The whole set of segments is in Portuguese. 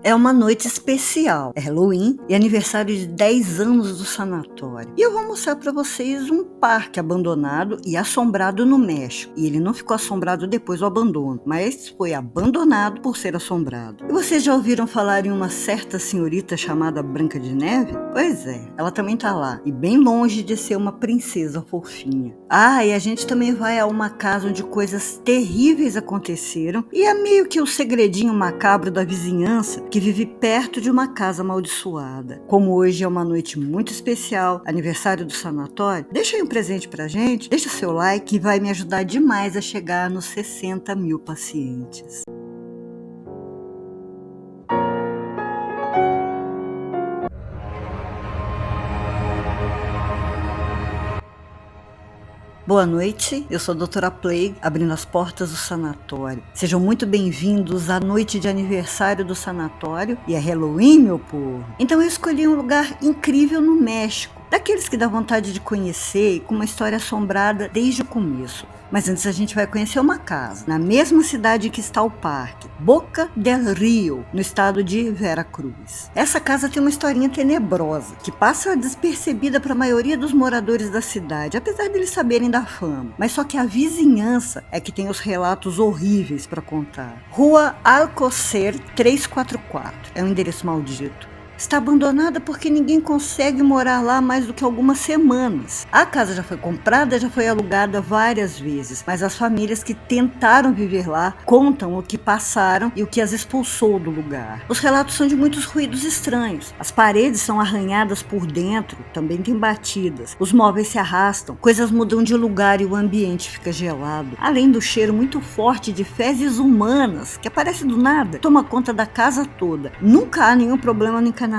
é uma noite especial. É Halloween e aniversário de 10 anos do sanatório. E eu vou mostrar para vocês um parque abandonado e assombrado no México. E ele não ficou assombrado depois do abandono, mas foi abandonado por ser assombrado. E vocês já ouviram falar em uma certa senhorita chamada Branca de Neve? Pois é, ela também tá lá. E bem longe de ser uma princesa fofinha. Ah, e a gente também vai a uma casa onde coisas terríveis aconteceram. E é meio que o segredinho macabro da vizinhança que vive perto de uma casa amaldiçoada. Como hoje é uma noite muito especial, aniversário do sanatório, deixa aí um presente pra gente, deixa seu like que vai me ajudar demais a chegar nos 60 mil pacientes. Boa noite, eu sou a Doutora Plague, abrindo as portas do sanatório. Sejam muito bem-vindos à noite de aniversário do sanatório e é Halloween, meu povo. Então eu escolhi um lugar incrível no México, daqueles que dá vontade de conhecer e com uma história assombrada desde o começo. Mas antes a gente vai conhecer uma casa, na mesma cidade em que está o parque, Boca del Rio, no estado de Veracruz. Essa casa tem uma historinha tenebrosa, que passa despercebida para a maioria dos moradores da cidade, apesar deles saberem da fama. Mas só que a vizinhança é que tem os relatos horríveis para contar. Rua Alcocer 344, é um endereço maldito. Está abandonada porque ninguém consegue morar lá mais do que algumas semanas. A casa já foi comprada, já foi alugada várias vezes, mas as famílias que tentaram viver lá contam o que passaram e o que as expulsou do lugar. Os relatos são de muitos ruídos estranhos. As paredes são arranhadas por dentro, também tem batidas. Os móveis se arrastam, coisas mudam de lugar e o ambiente fica gelado. Além do cheiro muito forte de fezes humanas, que aparece do nada, toma conta da casa toda. Nunca há nenhum problema no encanamento.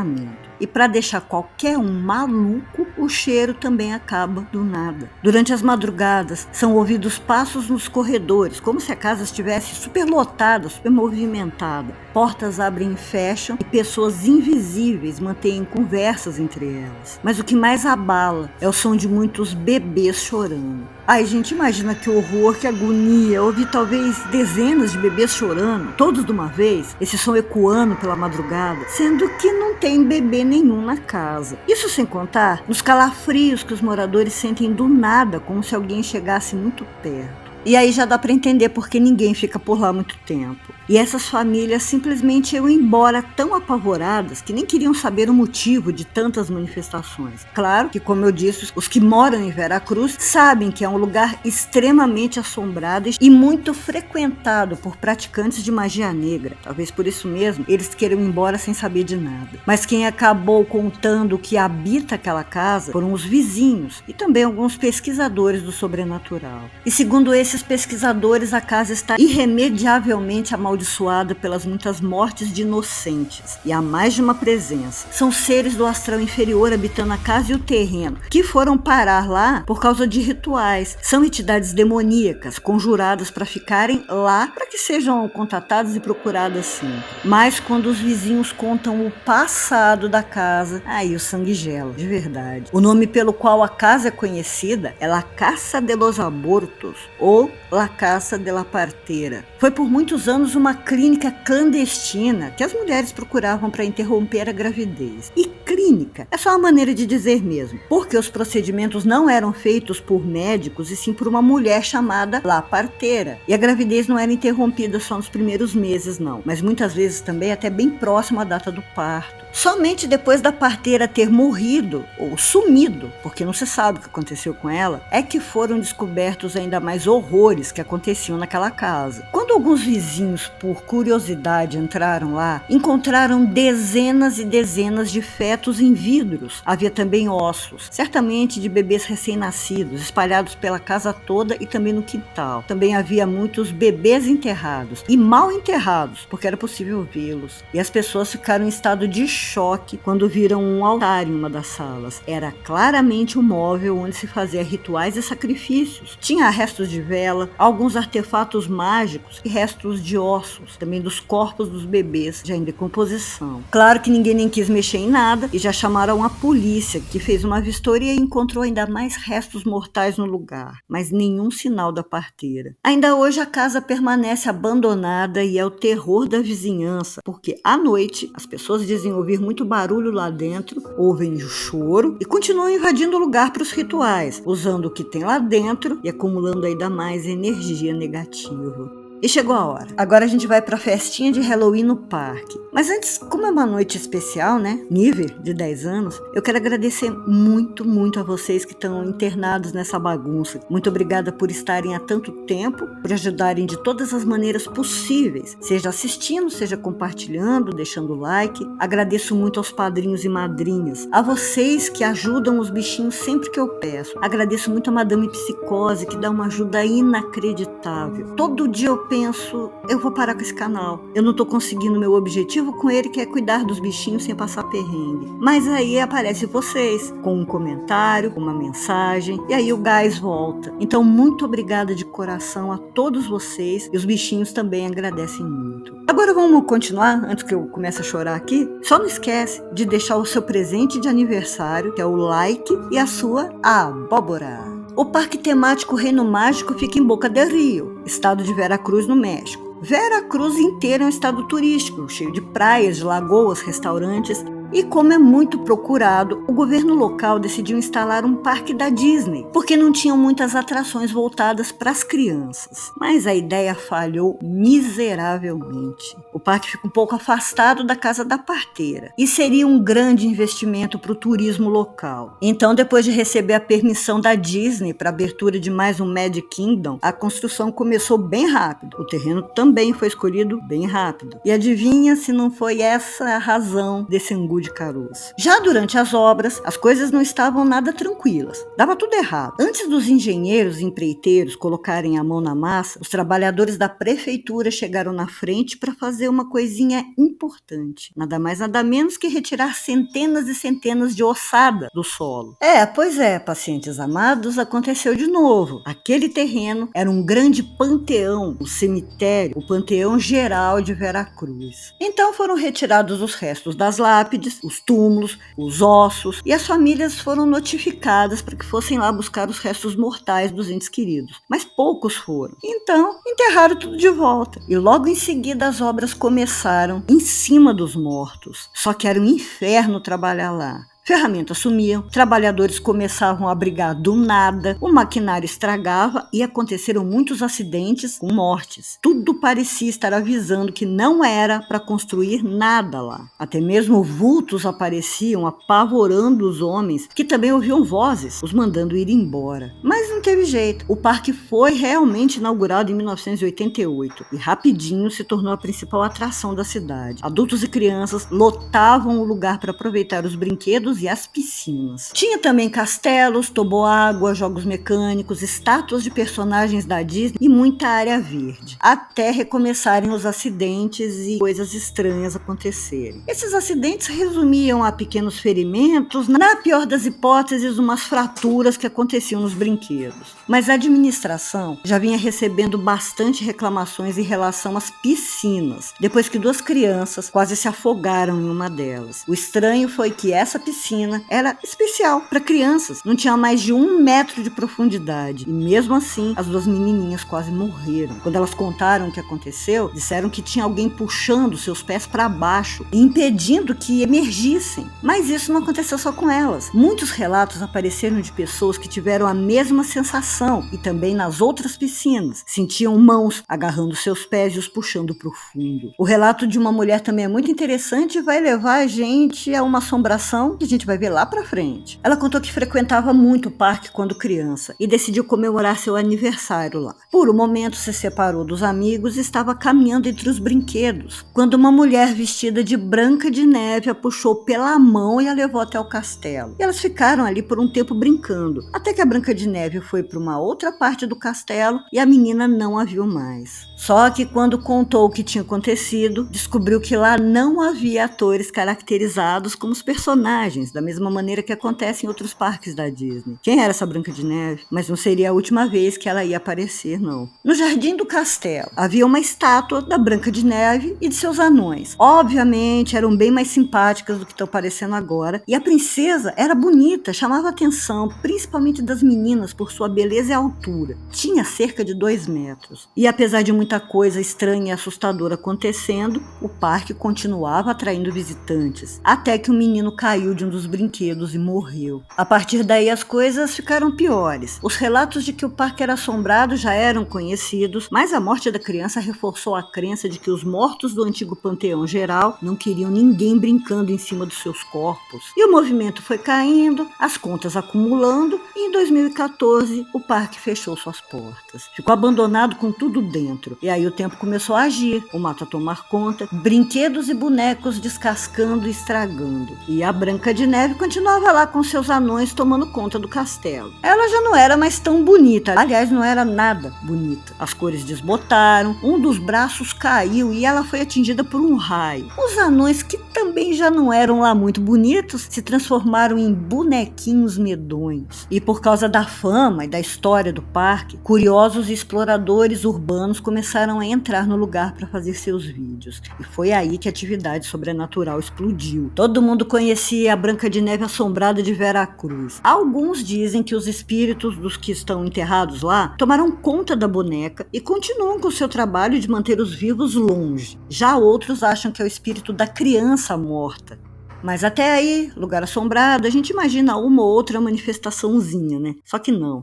E para deixar qualquer um maluco, o cheiro também acaba do nada. Durante as madrugadas, são ouvidos passos nos corredores, como se a casa estivesse superlotada, super movimentada. Portas abrem e fecham e pessoas invisíveis mantêm conversas entre elas. Mas o que mais abala é o som de muitos bebês chorando. Ai, gente, imagina que horror, que agonia. Ouvir talvez dezenas de bebês chorando, todos de uma vez, esse som ecoando pela madrugada, sendo que não tem bebê nenhum na casa. Isso sem contar nos calafrios que os moradores sentem do nada, como se alguém chegasse muito perto. E aí já dá para entender porque ninguém fica por lá muito tempo. E essas famílias simplesmente iam embora tão apavoradas que nem queriam saber o motivo de tantas manifestações. Claro que, como eu disse, os que moram em Veracruz sabem que é um lugar extremamente assombrado e muito frequentado por praticantes de magia negra. Talvez por isso mesmo eles queiram ir embora sem saber de nada. Mas quem acabou contando o que habita aquela casa foram os vizinhos e também alguns pesquisadores do sobrenatural. E segundo esses pesquisadores, a casa está irremediavelmente amaldiçoada pelas muitas mortes de inocentes. E há mais de uma presença. São seres do astral inferior habitando a casa e o terreno, que foram parar lá por causa de rituais. São entidades demoníacas, conjuradas para ficarem lá, para que sejam contatadas e procuradas sempre. Mas quando os vizinhos contam o passado da casa, aí o sangue gela, de verdade. O nome pelo qual a casa é conhecida é La Casa de los Abortos, ou La Casa de la Partera. Foi por muitos anos uma clínica clandestina que as mulheres procuravam para interromper a gravidez. E clínica é só uma maneira de dizer mesmo, porque os procedimentos não eram feitos por médicos e sim por uma mulher chamada La Partera. E a gravidez não era interrompida só nos primeiros meses, não, mas muitas vezes também até bem próximo à data do parto. Somente depois da parteira ter morrido ou sumido, porque não se sabe o que aconteceu com ela, é que foram descobertos ainda mais horrores que aconteciam naquela casa. Quando alguns vizinhos, por curiosidade, entraram lá, encontraram dezenas e dezenas de fetos em vidros. Havia também ossos, certamente de bebês recém-nascidos, espalhados pela casa toda e também no quintal. Também havia muitos bebês enterrados e mal enterrados, porque era possível vê-los. E as pessoas ficaram em estado de choque quando viram um altar em uma das salas. Era claramente um móvel onde se fazia rituais e sacrifícios. Tinha restos de vela, alguns artefatos mágicos e restos de ossos, também dos corpos dos bebês já em decomposição. Claro que ninguém nem quis mexer em nada e já chamaram a polícia, que fez uma vistoria e encontrou ainda mais restos mortais no lugar, mas nenhum sinal da parteira. Ainda hoje a casa permanece abandonada e é o terror da vizinhança, porque à noite as pessoas dizem ouvir muito barulho lá dentro, ouvem o choro e continuam invadindo o lugar para os rituais, usando o que tem lá dentro e acumulando ainda mais energia negativa. E chegou a hora. Agora a gente vai pra festinha de Halloween no parque. Mas antes, como é uma noite especial, né? Nível de 10 anos, eu quero agradecer muito, muito a vocês que estão internados nessa bagunça. Muito obrigada por estarem há tanto tempo, por ajudarem de todas as maneiras possíveis, seja assistindo, seja compartilhando, deixando like. Agradeço muito aos padrinhos e madrinhas, a vocês que ajudam os bichinhos sempre que eu peço. Agradeço muito a Madame Psicose, que dá uma ajuda inacreditável. Todo dia eu penso, eu vou parar com esse canal. Eu não tô conseguindo meu objetivo com ele, que é cuidar dos bichinhos sem passar perrengue. Mas aí aparece vocês, com um comentário, uma mensagem, e aí o gás volta. Então, muito obrigada de coração a todos vocês, e os bichinhos também agradecem muito. Agora vamos continuar, antes que eu comece a chorar aqui? Só não esquece de deixar o seu presente de aniversário, que é o like, e a sua abóbora. O Parque Temático Reino Mágico fica em Boca del Rio, estado de Veracruz, no México. Veracruz inteiro é um estado turístico, cheio de praias, de lagoas, restaurantes. E como é muito procurado, o governo local decidiu instalar um parque da Disney, porque não tinham muitas atrações voltadas para as crianças. Mas a ideia falhou miseravelmente. O parque fica um pouco afastado da casa da parteira e seria um grande investimento para o turismo local. Então, depois de receber a permissão da Disney para a abertura de mais um Magic Kingdom, a construção começou bem rápido. O terreno também foi escolhido bem rápido. E adivinha se não foi essa a razão desse angu de caroço. Já durante as obras, as coisas não estavam nada tranquilas. Dava tudo errado. Antes dos engenheiros e empreiteiros colocarem a mão na massa, os trabalhadores da prefeitura chegaram na frente para fazer uma coisinha importante. Nada mais nada menos que retirar centenas e centenas de ossada do solo. Pois é, pacientes amados, aconteceu de novo. Aquele terreno era um grande panteão, o cemitério, o Panteão Geral de Veracruz. Então foram retirados os restos das lápides, os túmulos, os ossos, e as famílias foram notificadas para que fossem lá buscar os restos mortais dos entes queridos. Mas poucos foram. Então, enterraram tudo de volta. E logo em seguida as obras começaram em cima dos mortos. Só que era um inferno trabalhar lá. Ferramentas sumiam, trabalhadores começavam a brigar do nada, o maquinário estragava e aconteceram muitos acidentes com mortes. Tudo parecia estar avisando que não era para construir nada lá. Até mesmo vultos apareciam apavorando os homens, que também ouviam vozes, os mandando ir embora. Mas não teve jeito. O parque foi realmente inaugurado em 1988 e rapidinho se tornou a principal atração da cidade. Adultos e crianças lotavam o lugar para aproveitar os brinquedos e as piscinas. Tinha também castelos, toboágua, jogos mecânicos, estátuas de personagens da Disney e muita área verde, até recomeçarem os acidentes e coisas estranhas acontecerem. Esses acidentes resumiam a pequenos ferimentos, na pior das hipóteses, umas fraturas que aconteciam nos brinquedos. Mas a administração já vinha recebendo bastante reclamações em relação às piscinas, depois que 2 crianças quase se afogaram em uma delas. O estranho foi que essa piscina era especial para crianças, não tinha mais de 1 metro de profundidade e mesmo assim as 2 menininhas quase morreram. Quando elas contaram o que aconteceu, disseram que tinha alguém puxando seus pés para baixo e impedindo que emergissem, mas isso não aconteceu só com elas. Muitos relatos apareceram de pessoas que tiveram a mesma sensação e também nas outras piscinas, sentiam mãos agarrando seus pés e os puxando para o fundo. O relato de uma mulher também é muito interessante e vai levar a gente a uma assombração que a gente vai ver lá pra frente. Ela contou que frequentava muito o parque quando criança e decidiu comemorar seu aniversário lá. Por um momento se separou dos amigos e estava caminhando entre os brinquedos, quando uma mulher vestida de Branca de Neve a puxou pela mão e a levou até o castelo. E elas ficaram ali por um tempo brincando, até que a Branca de Neve foi para uma outra parte do castelo e a menina não a viu mais. Só que quando contou o que tinha acontecido, descobriu que lá não havia atores caracterizados como os personagens imagens, da mesma maneira que acontece em outros parques da Disney. Quem era essa Branca de Neve? Mas não seria a última vez que ela ia aparecer, não. No jardim do castelo havia uma estátua da Branca de Neve e de seus anões. Obviamente eram bem mais simpáticas do que estão aparecendo agora, e a princesa era bonita, chamava a atenção, principalmente das meninas, por sua beleza e altura. Tinha cerca de 2 metros. E apesar de muita coisa estranha e assustadora acontecendo, o parque continuava atraindo visitantes, até que um menino caiu de um dos brinquedos e morreu. A partir daí as coisas ficaram piores. Os relatos de que o parque era assombrado já eram conhecidos, mas a morte da criança reforçou a crença de que os mortos do antigo panteão geral não queriam ninguém brincando em cima dos seus corpos. E o movimento foi caindo, as contas acumulando, e em 2014 o parque fechou suas portas. Ficou abandonado com tudo dentro. E aí o tempo começou a agir, o mato a tomar conta, brinquedos e bonecos descascando e estragando. E a Branca de Neve continuava lá com seus anões tomando conta do castelo. Ela já não era mais tão bonita, aliás, não era nada bonita. As cores desbotaram, um dos braços caiu e ela foi atingida por um raio. Os anões, que também já não eram lá muito bonitos, se transformaram em bonequinhos medonhos. E por causa da fama e da história do parque, curiosos e exploradores urbanos começaram a entrar no lugar para fazer seus vídeos. E foi aí que a atividade sobrenatural explodiu. Todo mundo conhecia a Branca de Neve assombrada de Veracruz. Alguns dizem que os espíritos dos que estão enterrados lá tomaram conta da boneca e continuam com seu trabalho de manter os vivos longe. Já outros acham que é o espírito da criança morta. Mas até aí, lugar assombrado, a gente imagina uma ou outra manifestaçãozinha, né? Só que não.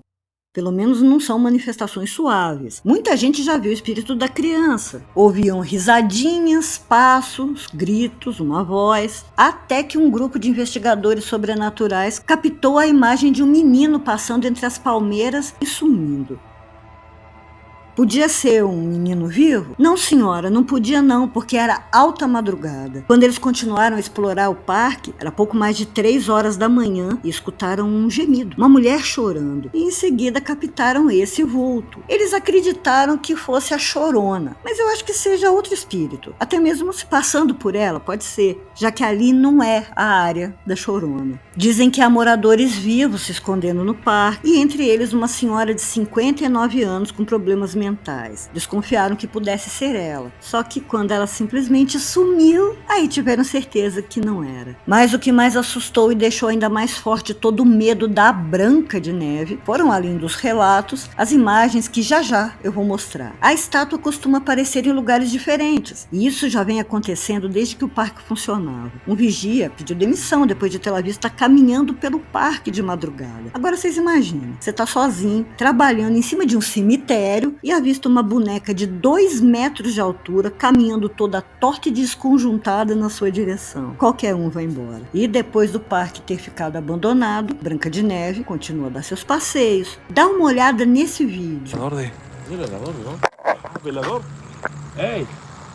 Pelo menos não são manifestações suaves. Muita gente já viu o espírito da criança. Ouviam risadinhas, passos, gritos, uma voz. Até que um grupo de investigadores sobrenaturais captou a imagem de um menino passando entre as palmeiras e sumindo. Podia ser um menino vivo? Não, senhora, não podia não, porque era alta madrugada. Quando eles continuaram a explorar o parque, era pouco mais de 3 horas da manhã e escutaram um gemido, uma mulher chorando. E em seguida captaram esse vulto. Eles acreditaram que fosse a Chorona, mas eu acho que seja outro espírito. Até mesmo se passando por ela, pode ser, já que ali não é a área da Chorona. Dizem que há moradores vivos se escondendo no parque, e entre eles uma senhora de 59 anos com problemas mentais. Desconfiaram que pudesse ser ela. Só que quando ela simplesmente sumiu, aí tiveram certeza que não era. Mas o que mais assustou e deixou ainda mais forte todo o medo da Branca de Neve foram, além dos relatos, as imagens que já eu vou mostrar. A estátua costuma aparecer em lugares diferentes, e isso já vem acontecendo desde que o parque funcionava. Um vigia pediu demissão depois de tê-la vista caminhando pelo parque de madrugada. Agora vocês imaginam, você tá sozinho, trabalhando em cima de um cemitério e visto uma boneca de 2 metros de altura caminhando toda torta e desconjuntada na sua direção. Qualquer um vai embora. E depois do parque ter ficado abandonado, Branca de Neve continua a dar seus passeios. Dá uma olhada nesse vídeo. Velador, ¿no? Velador. Ey,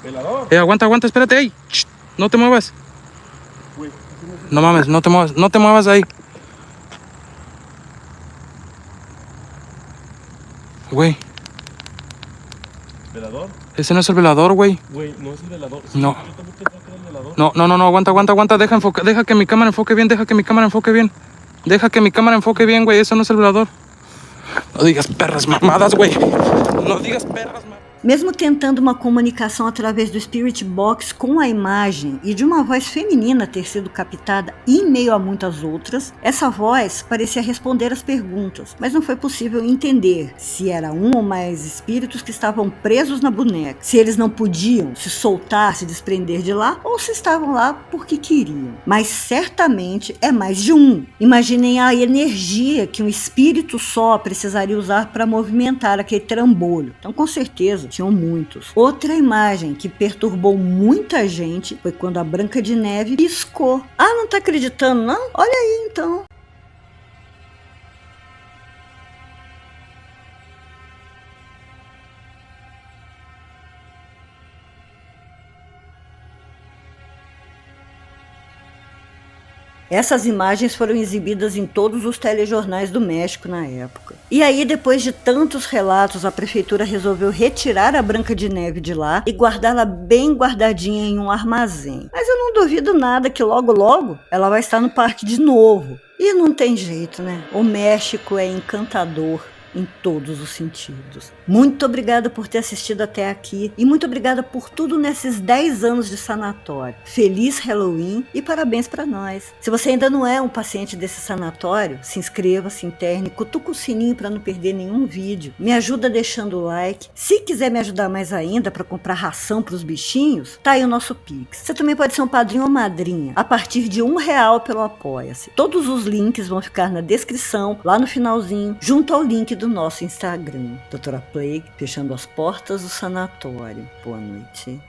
velador. Aguanta, espérate, ey. Shh, no te muevas. No mames, no te muevas ahí. Güey. ¿Velador? Ese no es el velador, güey. Güey, no es el velador. Sí, no. Yo también pensaba que era el velador. No, aguanta. Deja que mi cámara enfoque bien, Deja que mi cámara enfoque bien, güey. Eso no es el velador. No digas perras mamadas, güey. No digas perras mamadas. Mesmo tentando uma comunicação através do Spirit Box com a imagem e de uma voz feminina ter sido captada em meio a muitas outras, essa voz parecia responder as perguntas, mas não foi possível entender se era um ou mais espíritos que estavam presos na boneca, se eles não podiam se soltar, se desprender de lá, ou se estavam lá porque queriam. Mas certamente é mais de um. Imaginem a energia que um espírito só precisaria usar para movimentar aquele trambolho. Então, com certeza, tinham muitos. Outra imagem que perturbou muita gente foi quando a Branca de Neve piscou. Ah, não tá acreditando, não? Olha aí, então. Essas imagens foram exibidas em todos os telejornais do México na época. E aí, depois de tantos relatos, a prefeitura resolveu retirar a Branca de Neve de lá e guardá-la bem guardadinha em um armazém. Mas eu não duvido nada que logo logo ela vai estar no parque de novo. E não tem jeito, né? O México é encantador em todos os sentidos. Muito obrigada por ter assistido até aqui e muito obrigada por tudo nesses 10 anos de sanatório. Feliz Halloween e parabéns para nós. Se você ainda não é um paciente desse sanatório, se inscreva, se interne, cutuca o sininho para não perder nenhum vídeo. Me ajuda deixando o like. Se quiser me ajudar mais ainda para comprar ração para os bichinhos, tá aí o nosso Pix. Você também pode ser um padrinho ou madrinha a partir de R$1 pelo Apoia-se. Todos os links vão ficar na descrição, lá no finalzinho, junto ao link do nosso Instagram. Doutora Plague, fechando as portas do sanatório. Boa noite.